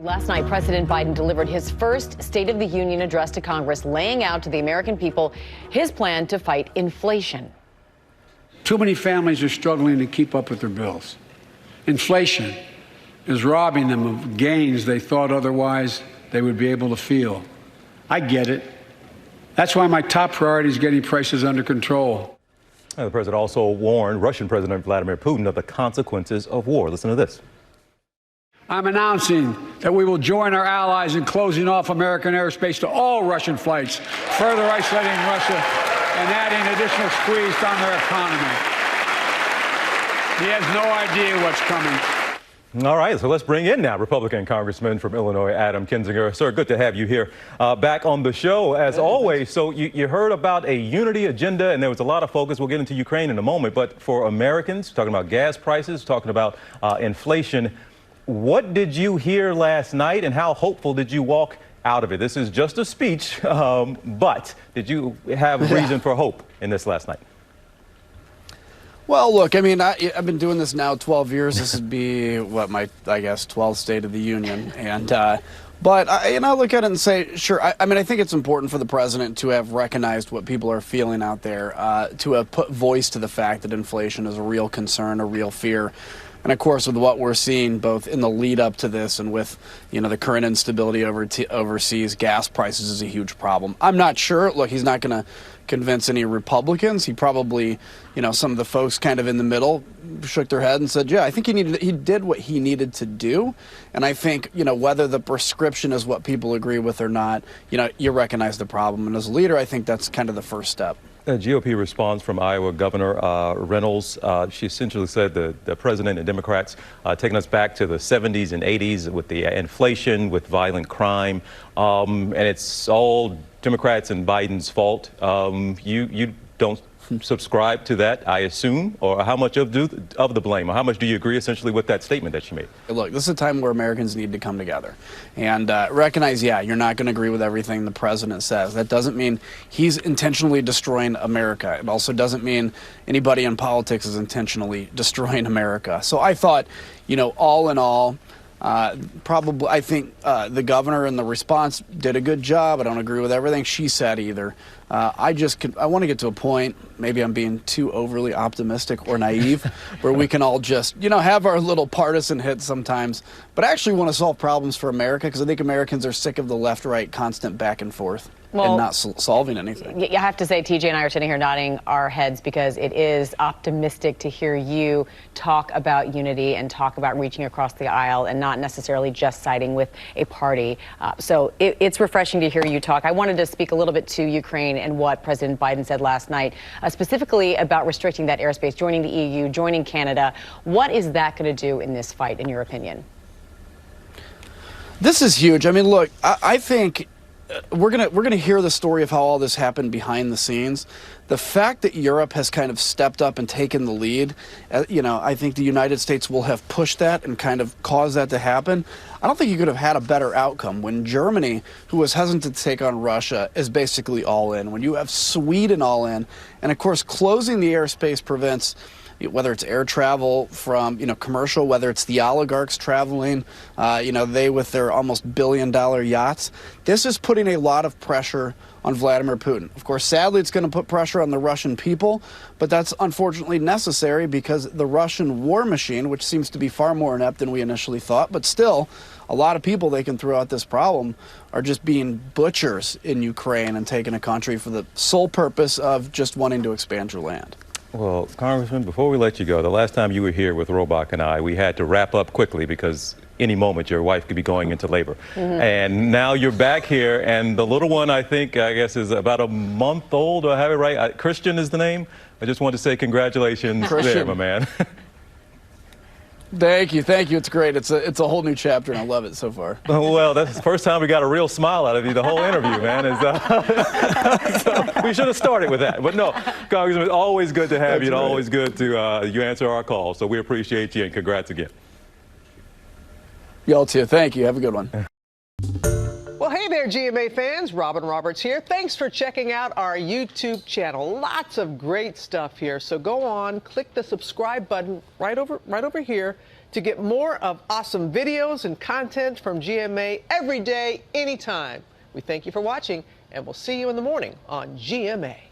Last night, President Biden delivered his first State of the Union address to Congress, laying out to the American people his plan to fight inflation. Too many families are struggling to keep up with their bills. Inflation is robbing them of gains they thought otherwise they would be able to feel. I get it. That's why my top priority is getting prices under control. The president also warned Russian President Vladimir Putin of the consequences of war. Listen to this. I'm announcing that we will join our allies in closing off American airspace to all Russian flights, further isolating Russia and adding additional squeeze on their economy. He has no idea what's coming. All right, so let's bring in now Republican Congressman from Illinois, Adam Kinzinger. Sir, good to have you here back on the show, as always. So you heard about a unity agenda, and there was a lot of focus. We'll get into Ukraine in a moment. But for Americans, talking about gas prices, talking about inflation, what did you hear last night, and how hopeful did you walk out of it? This is just a speech, but did you have reason for hope in this last night? Well, look, I mean, I've been doing this now 12 years. This would be, what, my, I guess, 12th State of the Union. And, but I look at it and say, sure, I mean, I think it's important for the president to have recognized what people are feeling out there, to have put voice to the fact that inflation is a real concern, a real fear. And of course, with what we're seeing both in the lead up to this and with, the current instability overseas, gas prices is a huge problem. I'm not sure. Look, he's not going to convince any Republicans. He probably, some of the folks kind of in the middle shook their head and said, yeah, I think he did what he needed to do. And I think, whether the prescription is what people agree with or not, you recognize the problem. And as a leader, I think that's kind of the first step. A GOP response from Iowa Governor Reynolds. She essentially said the president and Democrats taking us back to the 70s and 80s with the inflation, with violent crime, and it's all Democrats and Biden's fault. You don't subscribe to that, I assume, or how much of the blame, or how much do you agree essentially with that statement that she made? Look, this is a time where Americans need to come together and recognize, yeah, you're not going to agree with everything the president says. That doesn't mean he's intentionally destroying America. It also doesn't mean anybody in politics is intentionally destroying America. So I thought, all in all, probably, I think the governor in the response did a good job. I don't agree with everything she said either. I want to get to a point, maybe I'm being too overly optimistic or naive, where we can all just, have our little partisan hits sometimes, but I actually want to solve problems for America because I think Americans are sick of the left-right constant back and forth. Well, and not solving anything. You have to say, TJ and I are sitting here nodding our heads because it is optimistic to hear you talk about unity and talk about reaching across the aisle and not necessarily just siding with a party. So it's refreshing to hear you talk. I wanted to speak a little bit to Ukraine and what President Biden said last night, specifically about restricting that airspace, joining the EU, joining Canada. What is that going to do in this fight, in your opinion? This is huge. I mean, look, I think we're gonna hear the story of how all this happened behind the scenes. The fact that Europe has kind of stepped up and taken the lead, I think the United States will have pushed that and kind of caused that to happen. I don't think you could have had a better outcome when Germany, who was hesitant to take on Russia, is basically all in. When you have Sweden all in, and of course closing the airspace prevents, whether it's air travel from, commercial, whether it's the oligarchs traveling, they with their almost billion-dollar yachts. This is putting a lot of pressure on Vladimir Putin. Of course, sadly, it's going to put pressure on the Russian people, but that's unfortunately necessary because the Russian war machine, which seems to be far more inept than we initially thought, but still, a lot of people they can throw out this problem are just being butchers in Ukraine and taking a country for the sole purpose of just wanting to expand your land. Well, Congressman, before we let you go, the last time you were here with Robach and I, we had to wrap up quickly because any moment your wife could be going into labor. And now you're back here, and the little one, I guess, is about a month old. Do I have it right? Christian is the name. I just want to say congratulations there, my man. Thank you. It's great. It's a whole new chapter, and I love it so far. Well, that's the first time we got a real smile out of you the whole interview, man. So we should have started with that. But no, Congressman, it's always good to have you, and always good to you answer our call. So we appreciate you, and congrats again. Y'all too. Thank you. Have a good one. Well, hey there, GMA fans. Robin Roberts here. Thanks for checking out our YouTube channel. Lots of great stuff here. So go on, click the subscribe button right over here. to get more of awesome videos and content from GMA every day, anytime. We thank you for watching, and we'll see you in the morning on GMA.